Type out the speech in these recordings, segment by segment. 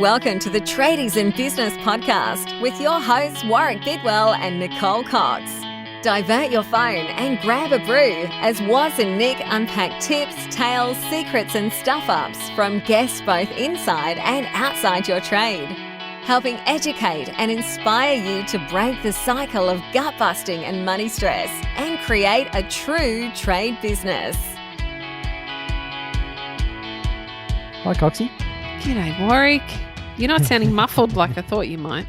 Welcome to the Tradies in Business podcast with your hosts Warwick Bidwell and Nicole Cox. Divert your phone and grab a brew as Waz and Nick unpack tips, tales, secrets and stuff-ups from guests both inside and outside your trade, helping educate and inspire you to break the cycle of gut-busting and money stress and create a true trade business. Hi, Coxie. G'day, Warwick. You're not sounding muffled like I thought you might.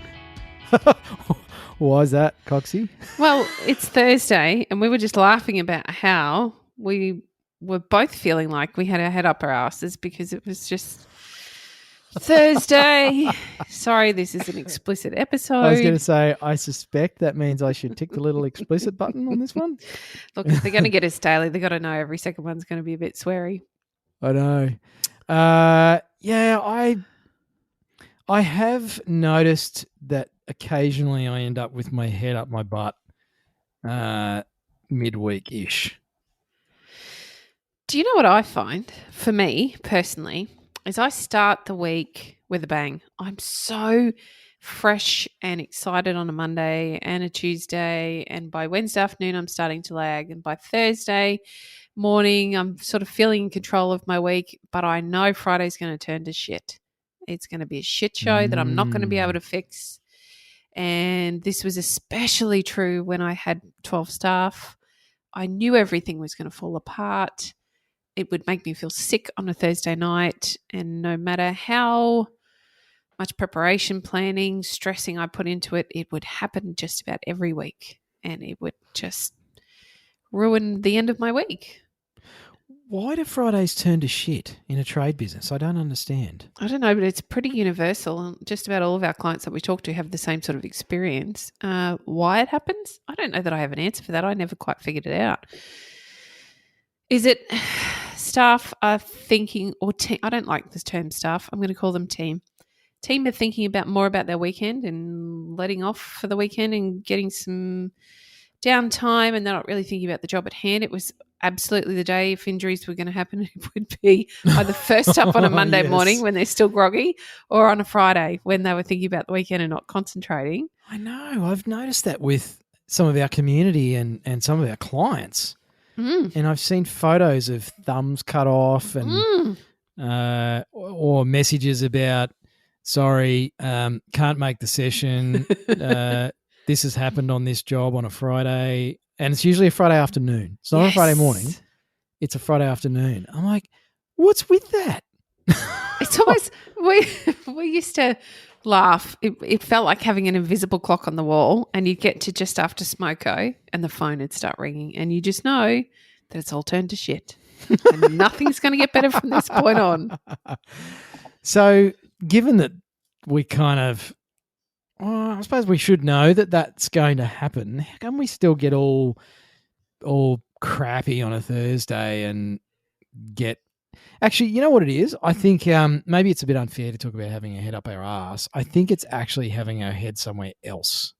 Why is that, Coxie? Well, it's Thursday, and we were just laughing about how we were both feeling like we had our head up our asses because it was just Thursday. Sorry, this is an explicit episode. I was going to say, I suspect that means I should tick the little explicit button on this one. Look, if they're going to get us daily, they've got to know every second one's going to be a bit sweary. I know. I have noticed that occasionally I end up with my head up my butt midweek-ish. Do you know what I find, for me personally, is I start the week with a bang. I'm so fresh and excited on a Monday and a Tuesday, and by Wednesday afternoon I'm starting to lag, and by Thursday morning I'm sort of feeling in control of my week, but I know Friday's going to turn to shit. It's going to be a shit show that I'm not going to be able to fix. And this was especially true when I had 12 staff. I knew everything was going to fall apart. It would make me feel sick on a Thursday night. And no matter how much preparation, planning, stressing I put into it, it would happen just about every week. And it would just ruin the end of my week. Why do Fridays turn to shit in a trade business? I don't understand. I don't know, but it's pretty universal. Just about all of our clients that we talk to have the same sort of experience. Why it happens? I don't know that I have an answer for that. I never quite figured it out. Is it staff are thinking, or team? I don't like this term staff. I'm going to call them team. Team are thinking more about their weekend and letting off for the weekend and getting some downtime, and they're not really thinking about the job at hand. It was absolutely the day if injuries were going to happen, it would be either first up on a Monday morning when they're still groggy, or on a Friday when they were thinking about the weekend and not concentrating. I know. I've noticed that with some of our community and some of our clients. And I've seen photos of thumbs cut off and or messages about, sorry, can't make the session. This has happened on this job on a Friday. And it's usually a Friday afternoon. It's not a Friday morning. It's a Friday afternoon. I'm like, what's with that? It's almost, we used to laugh. It felt like having an invisible clock on the wall, and you'd get to just after smoko and the phone would start ringing, and you just know that it's all turned to shit. And nothing's going to get better from this point on. So given that we kind of, I suppose we should know that that's going to happen, how come we still get all crappy on a Thursday and get... Actually, you know what it is? I think maybe it's a bit unfair to talk about having a head up our ass. I think it's actually having our head somewhere else.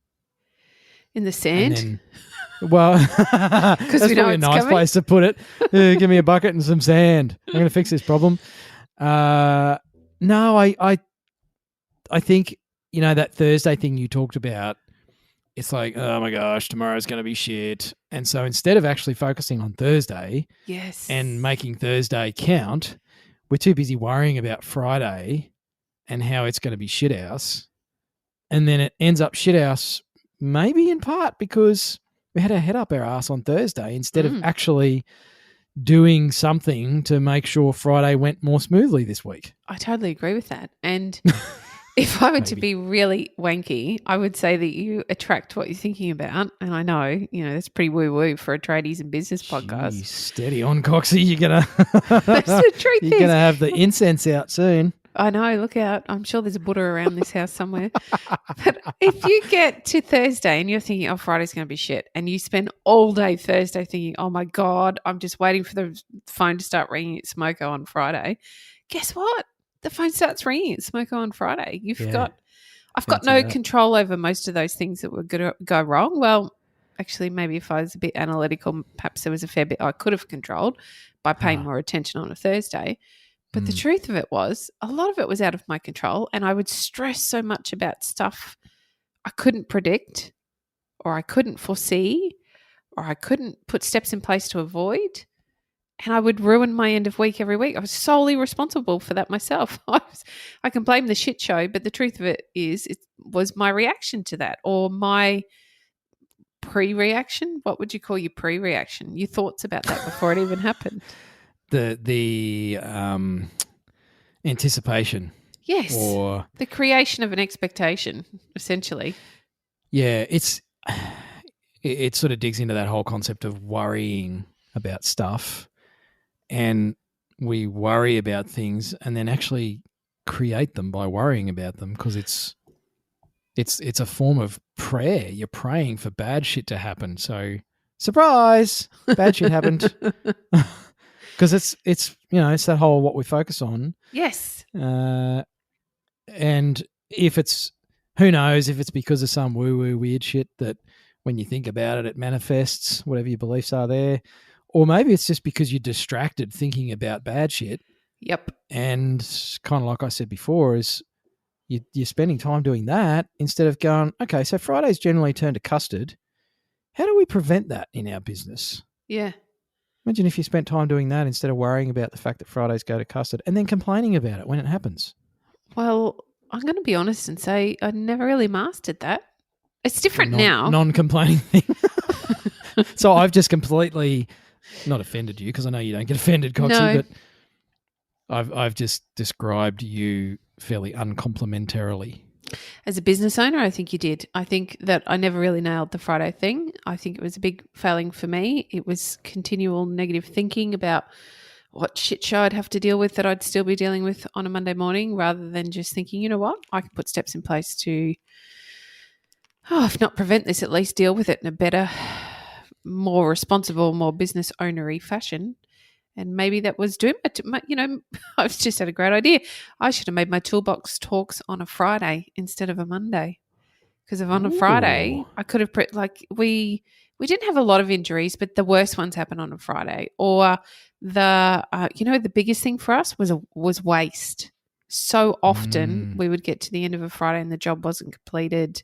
In the sand? Then, well, that's we know probably a it's nice coming. place to put it. Give me a bucket and some sand. I'm going to fix this problem. No, I think... You know, that Thursday thing you talked about, it's like, oh my gosh, tomorrow's going to be shit. And so instead of actually focusing on Thursday and making Thursday count, we're too busy worrying about Friday and how it's going to be shithouse. And then it ends up shithouse maybe in part because we had our head up our ass on Thursday instead of actually doing something to make sure Friday went more smoothly this week. I totally agree with that. And... if I were to be really wanky, I would say that you attract what you're thinking about. And I know, that's pretty woo-woo for a tradies and business podcast. Jeez, steady on, Coxie. You're going to... That's the truth. You're going to have the incense out soon. I know. Look out. I'm sure there's a Buddha around this house somewhere. But if you get to Thursday and you're thinking, oh, Friday's going to be shit, and you spend all day Thursday thinking, oh, my God, I'm just waiting for the phone to start ringing at Smoko on Friday, guess what? The phone starts ringing at Smoko on Friday. I've got no control over most of those things that were going to go wrong. Well, actually, maybe if I was a bit analytical, perhaps there was a fair bit I could have controlled by paying more attention on a Thursday. But the truth of it was, a lot of it was out of my control, and I would stress so much about stuff I couldn't predict, or I couldn't foresee, or I couldn't put steps in place to avoid. And I would ruin my end of week every week. I was solely responsible for that myself. I can blame the shit show, but the truth of it is, it was my reaction to that, or my pre-reaction. What would you call your pre-reaction? Your thoughts about that before it even happened. The anticipation. Yes. Or the creation of an expectation, essentially. Yeah, it sort of digs into that whole concept of worrying about stuff. And we worry about things and then actually create them by worrying about them, because it's a form of prayer. You're praying for bad shit to happen. So, surprise, bad shit happened. Because it's that whole what we focus on. Yes. And if it's, who knows, if it's because of some woo-woo weird shit that when you think about it, it manifests, whatever your beliefs are there. Or maybe it's just because you're distracted thinking about bad shit. Yep. And kind of like I said before, is you're spending time doing that instead of going, okay, so Fridays generally turn to custard. How do we prevent that in our business? Yeah. Imagine if you spent time doing that instead of worrying about the fact that Fridays go to custard and then complaining about it when it happens. Well, I'm going to be honest and say I never really mastered that. It's different now. Non-complaining thing. So I've just completely not offended you, because I know you don't get offended, Coxie, but I've just described you fairly uncomplimentarily. As a business owner, I think you did. I think that I never really nailed the Friday thing. I think it was a big failing for me. It was continual negative thinking about what shit show I'd have to deal with that I'd still be dealing with on a Monday morning, rather than just thinking, you know what, I can put steps in place to, if not prevent this, at least deal with it in a better, more responsible, more business ownery fashion. And maybe that was doing it. I just had a great idea. I should have made my toolbox talks on a Friday instead of a Monday. Because if on a Friday, I could have, we didn't have a lot of injuries, but the worst ones happen on a Friday. Or the biggest thing for us was waste. So often we would get to the end of a Friday and the job wasn't completed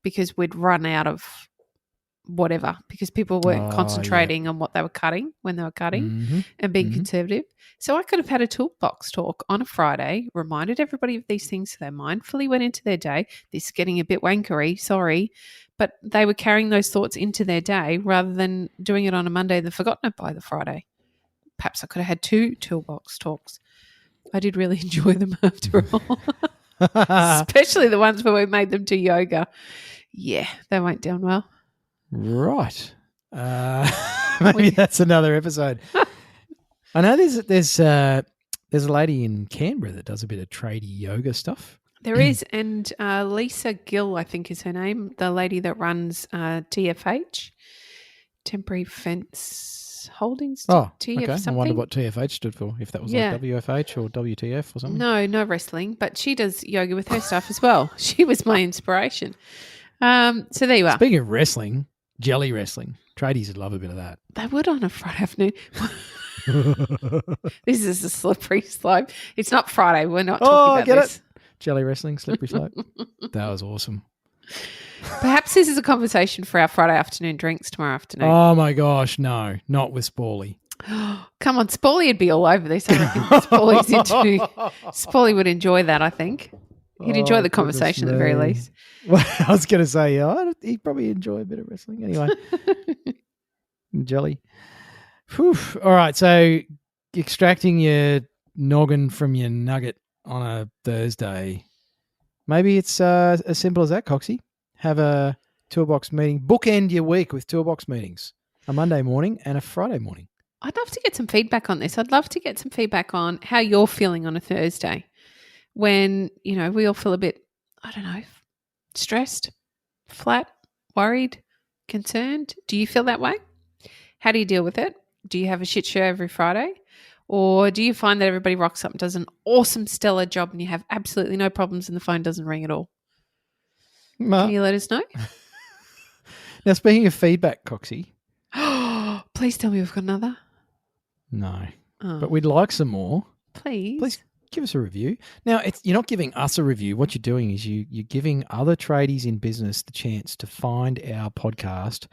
because we'd run out of whatever, because people weren't concentrating on what they were cutting when they were cutting and being conservative. So I could have had a toolbox talk on a Friday, reminded everybody of these things so they mindfully went into their day. This is getting a bit wankery, sorry, but they were carrying those thoughts into their day rather than doing it on a Monday and forgotten it by the Friday. Perhaps I could have had 2 toolbox talks. I did really enjoy them after all, especially the ones where we made them do yoga. Yeah, they went down well. Right. Maybe that's another episode. I know there's a lady in Canberra that does a bit of tradie yoga stuff. There is, and Lisa Gill, I think is her name, the lady that runs TFH, Temporary Fence Holdings. Oh, TF okay. something. I wonder what TFH stood for, if that was like WFH or WTF or something. No wrestling, but she does yoga with her stuff as well. She was my inspiration. So there you are. Speaking of wrestling, jelly wrestling, tradies would love a bit of that. They would on a Friday afternoon. This is a slippery slope. It's not Friday. We're not talking about this. It? Jelly wrestling, slippery slope. That was awesome. Perhaps this is a conversation for our Friday afternoon drinks tomorrow afternoon. Oh my gosh, no, not with Spawley. Come on, Spawley would be all over this. I reckon Spawley would enjoy that, I think. He'd enjoy the conversation at the very least. Well, I was going to say, he'd probably enjoy a bit of wrestling anyway. Jelly. Whew. All right, so extracting your noggin from your nugget on a Thursday. Maybe it's as simple as that, Coxie. Have a toolbox meeting. Bookend your week with toolbox meetings. A Monday morning and a Friday morning. I'd love to get some feedback on this. I'd love to get some feedback on how you're feeling on a Thursday when, we all feel a bit, I don't know, stressed, flat, worried, concerned. Do you feel that way? How do you deal with it? Do you have a shit show every Friday? Or do you find that everybody rocks up and does an awesome, stellar job and you have absolutely no problems and the phone doesn't ring at all? Can you let us know? Now, speaking of feedback, Coxie. Please tell me we've got another. No. But we'd like some more. Please. give us a review. Now, you're not giving us a review. What you're doing is you're giving other tradies in business the chance to find our podcast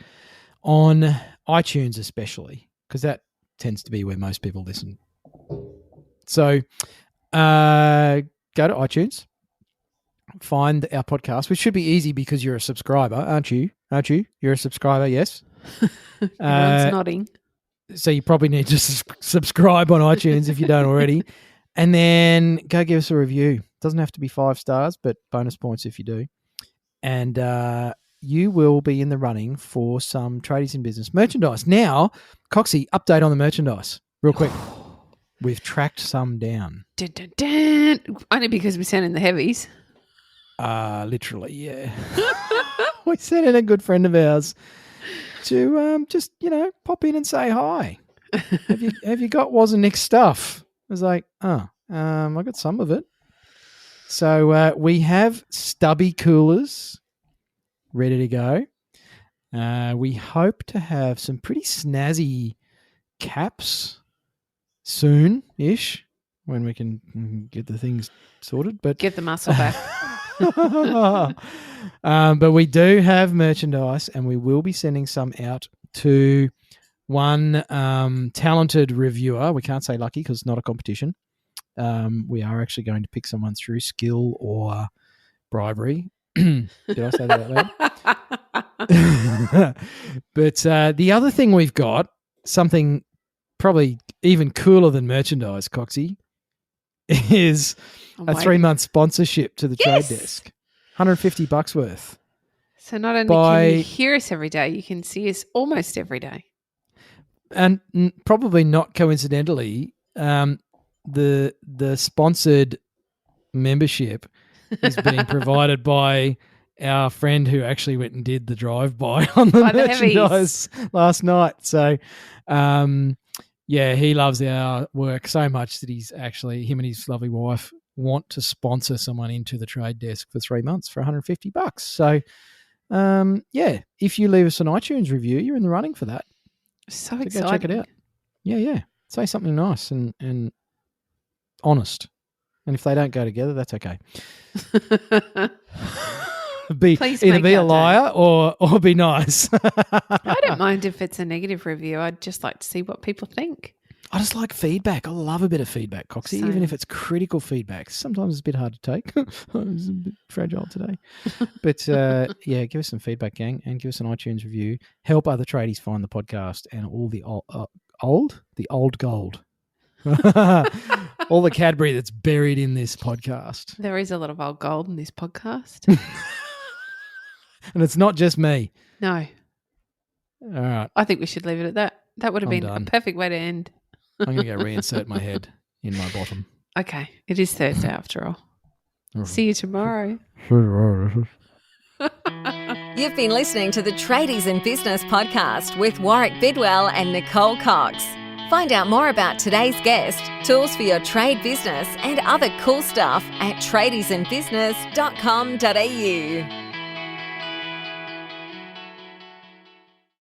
on iTunes, especially, because that tends to be where most people listen. So go to iTunes, find our podcast, which should be easy because you're a subscriber, aren't you? You're a subscriber, yes? Everyone's nodding. So you probably need to subscribe on iTunes if you don't already. And then go give us a review. Doesn't have to be 5 stars, but bonus points if you do. And you will be in the running for some Tradies in Business merchandise. Now, Coxie, update on the merchandise real quick. We've tracked some down. Dun, dun, dun. Only because we sent in the heavies. Literally, yeah. We sent in a good friend of ours to just, pop in and say hi. Have you got Was and Nick's stuff? I was like, I got some of it. So we have stubby coolers ready to go. We hope to have some pretty snazzy caps soon-ish when we can get the things sorted. But Get the muscle back. but we do have merchandise, and we will be sending some out to one talented reviewer. We can't say lucky because it's not a competition. We are actually going to pick someone through skill or bribery. Did I say that out loud? But the other thing we've got, something probably even cooler than merchandise, Coxie, is a 3-month sponsorship to the Trade Desk. $150 worth. So not only can you hear us every day, you can see us almost every day. And probably not coincidentally, the sponsored membership is being provided by our friend who actually went and did the drive-by on the merchandise last night. So, he loves our work so much that he's actually, him and his lovely wife want to sponsor someone into the Trade Desk for 3 months for $150. So, if you leave us an iTunes review, you're in the running for that. So Go exciting. check it out. Yeah. Say something nice and honest. And if they don't go together, that's okay. Either be a liar or be nice. I don't mind if it's a negative review. I'd just like to see what people think. I just like feedback. I love a bit of feedback, Coxie, even if it's critical feedback. Sometimes it's a bit hard to take. It's a bit fragile today. But, give us some feedback, gang, and give us an iTunes review. Help other tradies find the podcast and all the old gold. All the Cadbury that's buried in this podcast. There is a lot of old gold in this podcast. And it's not just me. No. All right. I think we should leave it at that. That would have been a perfect way to end. I'm going to go reinsert my head in my bottom. Okay. It is Thursday after all. See you tomorrow. You've been listening to the Tradies in Business podcast with Warwick Bidwell and Nicole Cox. Find out more about today's guest, tools for your trade business, and other cool stuff at tradiesinbusiness.com.au.